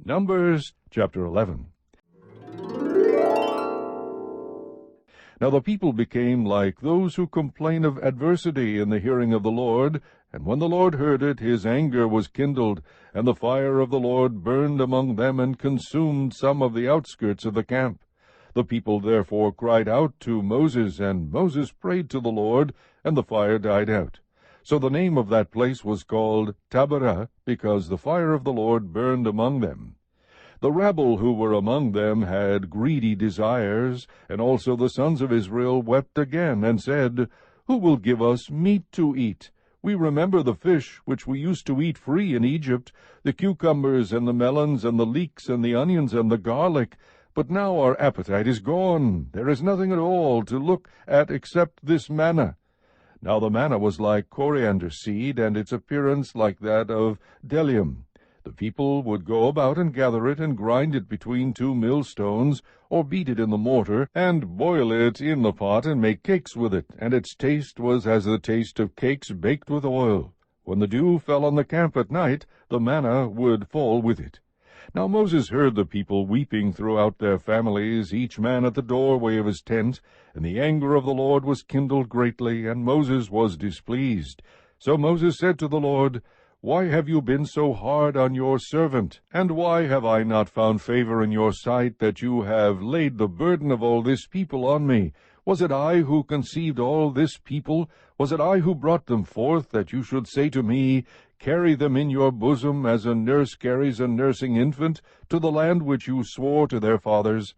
Numbers chapter 11. Now the people became like those who complain of adversity in the hearing of the Lord, and when the Lord heard it, his anger was kindled, and the fire of the Lord burned among them and consumed some of the outskirts of the camp. The people therefore cried out to Moses, and Moses prayed to the Lord, and the fire died out. So the name of that place was called Taberah, because the fire of the Lord burned among them. The rabble who were among them had greedy desires, and also the sons of Israel wept again, and said, Who will give us meat to eat? We remember the fish which we used to eat free in Egypt, the cucumbers and the melons and the leeks and the onions and the garlic. But now our appetite is gone. There is nothing at all to look at except this manna. Now the manna was like coriander seed, and its appearance like that of bdellium. The people would go about and gather it, and grind it between two millstones, or beat it in the mortar, and boil it in the pot, and make cakes with it, and its taste was as the taste of cakes baked with oil. When the dew fell on the camp at night, the manna would fall with it. Now Moses heard the people weeping throughout their families, each man at the doorway of his tent, and the anger of the Lord was kindled greatly, and Moses was displeased. So Moses said to the Lord, Why have you been so hard on your servant? And why have I not found favor in your sight, that you have laid the burden of all this people on me? Was it I who conceived all this people? Was it I who brought them forth, that you should say to me, Carry them in your bosom, as a nurse carries a nursing infant, to the land which you swore to their fathers?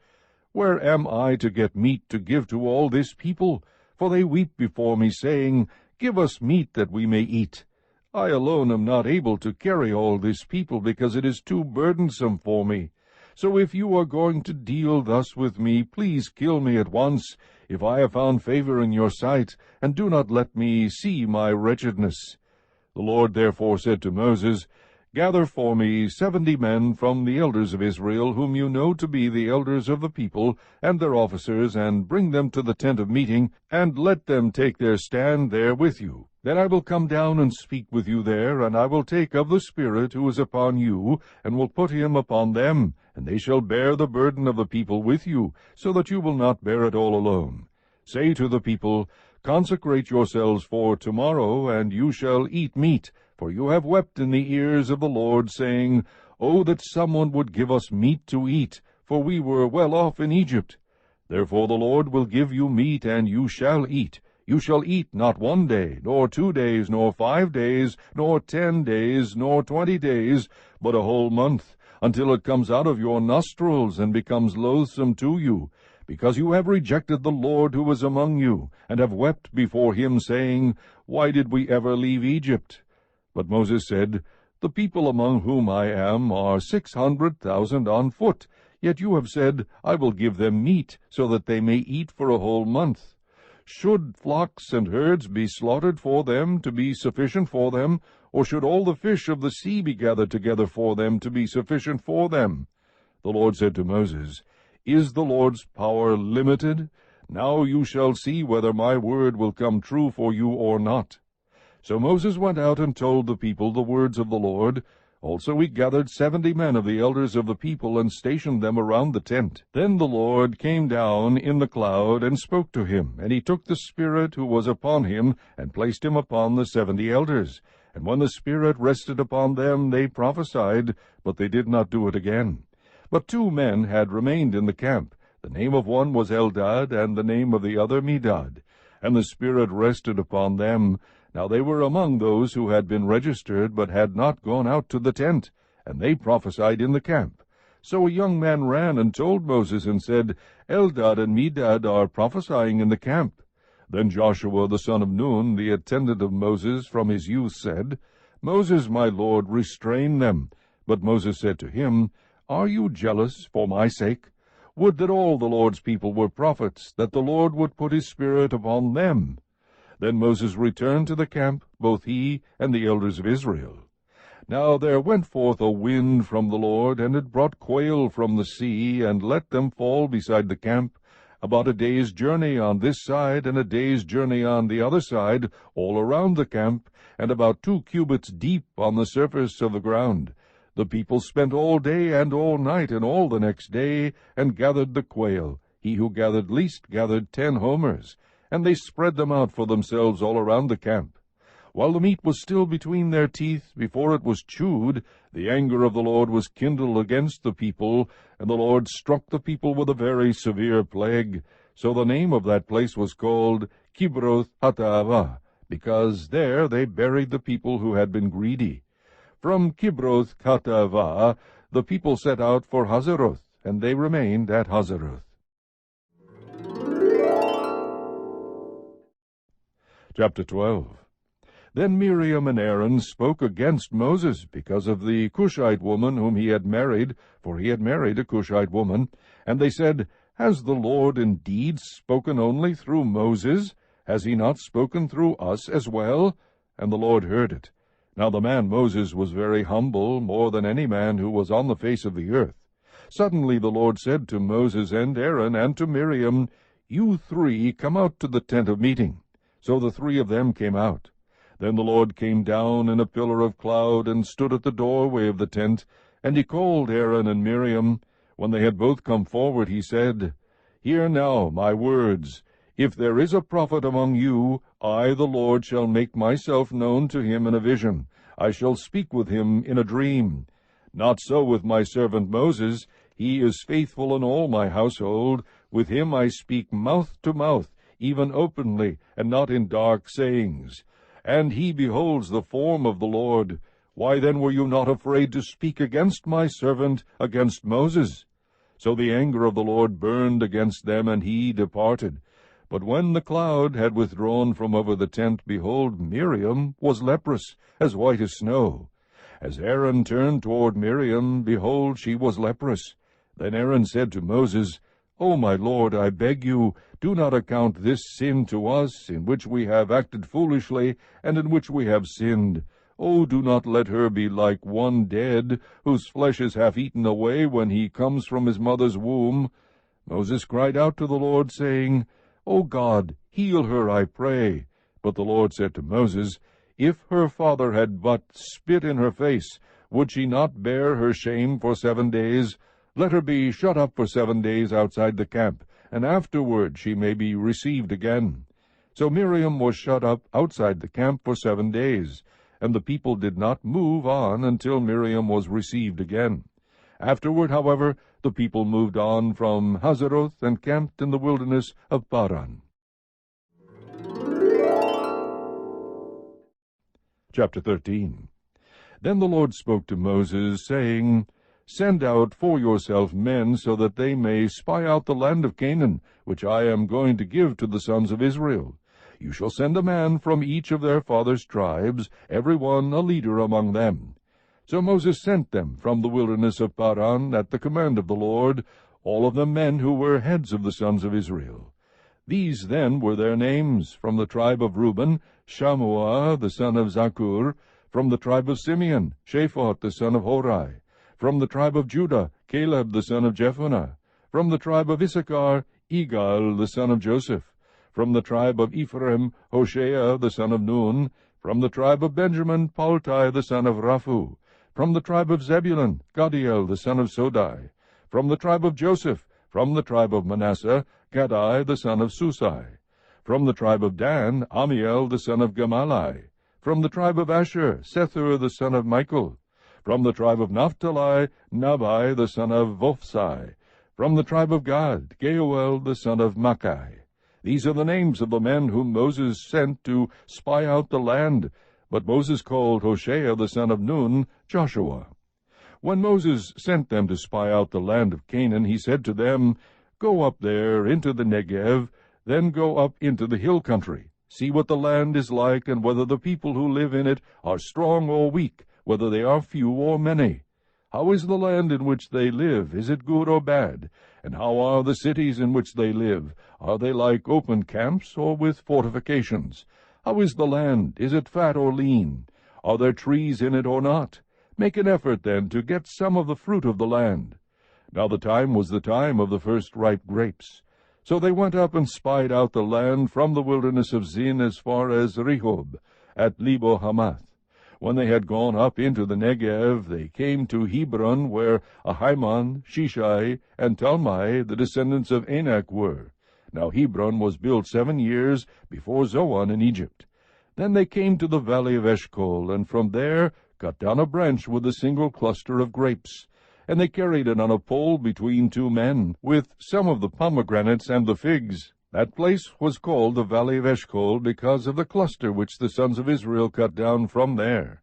Where am I to get meat to give to all this people? For they weep before me, saying, Give us meat that we may eat. I alone am not able to carry all this people, because it is too burdensome for me. So if you are going to deal thus with me, please kill me at once, if I have found favor in your sight, and do not let me see my wretchedness. The Lord therefore said to Moses, Gather for me 70 men from the elders of Israel, whom you know to be the elders of the people, and their officers, and bring them to the tent of meeting, and let them take their stand there with you. Then I will come down and speak with you there, and I will take of the Spirit who is upon you, and will put him upon them, and they shall bear the burden of the people with you, so that you will not bear it all alone. Say to the people, Consecrate yourselves for tomorrow, and you shall eat meat, for you have wept in the ears of the Lord, saying, Oh, that someone would give us meat to eat, for we were well off in Egypt. Therefore the Lord will give you meat, and you shall eat. You shall eat not 1 day, nor 2 days, nor 5 days, nor 10 days, nor 20 days, but a whole month, until it comes out of your nostrils, and becomes loathsome to you, because you have rejected the Lord who is among you, and have wept before him, saying, Why did we ever leave Egypt? But Moses said, The people among whom I am are 600,000 on foot, yet you have said, I will give them meat, so that they may eat for a whole month. Should flocks and herds be slaughtered for them, to be sufficient for them, or should all the fish of the sea be gathered together for them, to be sufficient for them? The Lord said to Moses, Is the Lord's power limited? Now you shall see whether my word will come true for you or not. So Moses went out and told the people the words of the Lord. Also he gathered 70 men of the elders of the people, and stationed them around the tent. Then the Lord came down in the cloud, and spoke to him. And he took the Spirit who was upon him, and placed him upon the 70 elders. And when the Spirit rested upon them, they prophesied, but they did not do it again. But 2 men had remained in the camp. The name of one was Eldad, and the name of the other Medad. And the Spirit rested upon them. Now they were among those who had been registered, but had not gone out to the tent, and they prophesied in the camp. So a young man ran and told Moses, and said, Eldad and Medad are prophesying in the camp. Then Joshua the son of Nun, the attendant of Moses from his youth, said, Moses, my lord, restrain them. But Moses said to him, Are you jealous for my sake? Would that all the Lord's people were prophets, that the Lord would put his Spirit upon them. Then Moses returned to the camp, both he and the elders of Israel. Now there went forth a wind from the Lord, and it brought quail from the sea, and let them fall beside the camp, about a day's journey on this side, and a day's journey on the other side, all around the camp, and about 2 cubits deep on the surface of the ground. The people spent all day and all night and all the next day, and gathered the quail. He who gathered least gathered 10 homers, and they spread them out for themselves all around the camp. While the meat was still between their teeth, before it was chewed, the anger of the Lord was kindled against the people, and the Lord struck the people with a very severe plague. So the name of that place was called Kibroth Hattaavah, because there they buried the people who had been greedy. From Kibroth Hattaavah the people set out for Hazeroth, and they remained at Hazeroth. Chapter 12. Then Miriam and Aaron spoke against Moses because of the Cushite woman whom he had married, for he had married a Cushite woman. And they said, Has the Lord indeed spoken only through Moses? Has he not spoken through us as well? And the Lord heard it. Now the man Moses was very humble, more than any man who was on the face of the earth. Suddenly the Lord said to Moses and Aaron and to Miriam, You 3 come out to the tent of meeting. So the 3 of them came out. Then the Lord came down in a pillar of cloud, and stood at the doorway of the tent, and he called Aaron and Miriam. When they had both come forward, he said, Hear now my words. If there is a prophet among you, I, the Lord, shall make myself known to him in a vision. I shall speak with him in a dream. Not so with my servant Moses. He is faithful in all my household. With him I speak mouth to mouth, even openly, and not in dark sayings. And he beholds the form of the Lord. Why then were you not afraid to speak against my servant, against Moses? So the anger of the Lord burned against them, and he departed. But when the cloud had withdrawn from over the tent, behold, Miriam was leprous, as white as snow. As Aaron turned toward Miriam, behold, she was leprous. Then Aaron said to Moses, O my Lord, I beg you, do not account this sin to us, in which we have acted foolishly, and in which we have sinned. O do not let her be like one dead, whose flesh is half eaten away when he comes from his mother's womb. Moses cried out to the Lord, saying, O God, heal her, I pray. But the Lord said to Moses, If her father had but spit in her face, would she not bear her shame for 7 days? Let her be shut up for 7 days outside the camp, and afterward she may be received again. So Miriam was shut up outside the camp for 7 days, and the people did not move on until Miriam was received again. Afterward, however, the people moved on from Hazeroth and camped in the wilderness of Paran. Chapter 13. Then the Lord spoke to Moses, saying, Send out for yourself men, so that they may spy out the land of Canaan, which I am going to give to the sons of Israel. You shall send a man from each of their fathers' tribes, every one a leader among them. So Moses sent them from the wilderness of Paran at the command of the Lord, all of them men who were heads of the sons of Israel. These then were their names: from the tribe of Reuben, Shammua the son of Zakur; from the tribe of Simeon, Shaphat the son of Hori; from the tribe of Judah, Caleb the son of Jephunneh; from the tribe of Issachar, Igal the son of Joseph; from the tribe of Ephraim, Hoshea the son of Nun; from the tribe of Benjamin, Paltai the son of Raphu; from the tribe of Zebulun, Gadiel the son of Sodai; from the tribe of Joseph, from the tribe of Manasseh, Gadai the son of Susai; from the tribe of Dan, Amiel the son of Gamalai; from the tribe of Asher, Sethur the son of Michael; from the tribe of Naphtali, Nabai the son of Vophsai; from the tribe of Gad, Geuel the son of Makai. These are the names of the men whom Moses sent to spy out the land. But Moses called Hoshea the son of Nun Joshua. When Moses sent them to spy out the land of Canaan, he said to them, Go up there into the Negev, then go up into the hill country. See what the land is like, and whether the people who live in it are strong or weak, whether they are few or many. How is the land in which they live? Is it good or bad? And how are the cities in which they live? Are they like open camps, or with fortifications? How is the land? Is it fat or lean? Are there trees in it or not? Make an effort, then, to get some of the fruit of the land. Now the time was the time of the first ripe grapes. So they went up and spied out the land from the wilderness of Zin as far as Rehob, at Lebo Hamath. When they had gone up into the Negev, they came to Hebron, where Ahiman, Shishai, and Talmai, the descendants of Anak, were. Now Hebron was built 7 years before Zoan in Egypt. Then they came to the valley of Eshcol, and from there cut down a branch with a single cluster of grapes. And they carried it on a pole between 2 men, with some of the pomegranates and the figs. That place was called the valley of Eshcol, because of the cluster which the sons of Israel cut down from there.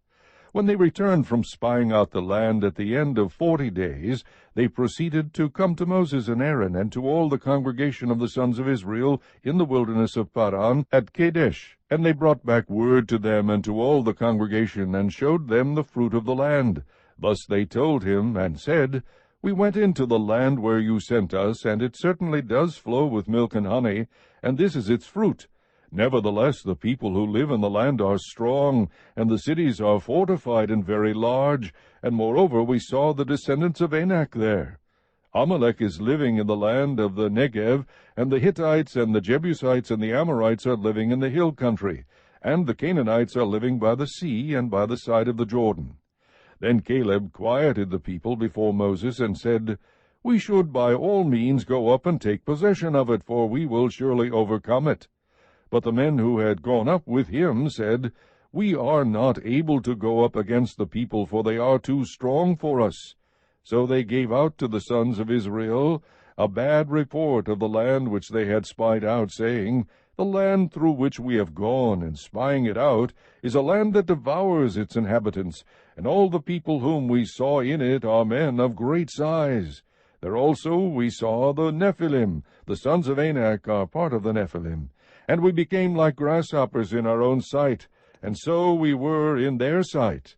When they returned from spying out the land at the end of 40 days, they proceeded to come to Moses and Aaron, and to all the congregation of the sons of Israel in the wilderness of Paran at Kadesh. And they brought back word to them and to all the congregation, and showed them the fruit of the land. Thus they told him, and said, We went into the land where you sent us, and it certainly does flow with milk and honey, and this is its fruit. Nevertheless, the people who live in the land are strong, and the cities are fortified and very large, and moreover we saw the descendants of Anak there. Amalek is living in the land of the Negev, and the Hittites and the Jebusites and the Amorites are living in the hill country, and the Canaanites are living by the sea and by the side of the Jordan. Then Caleb quieted the people before Moses, and said, We should by all means go up and take possession of it, for we will surely overcome it. But the men who had gone up with him said, We are not able to go up against the people, for they are too strong for us. So they gave out to the sons of Israel a bad report of the land which they had spied out, saying, The land through which we have gone, in spying it out, is a land that devours its inhabitants, and all the people whom we saw in it are men of great size. There also we saw the Nephilim. The sons of Anak are part of the Nephilim. And we became like grasshoppers in our own sight, and so we were in their sight.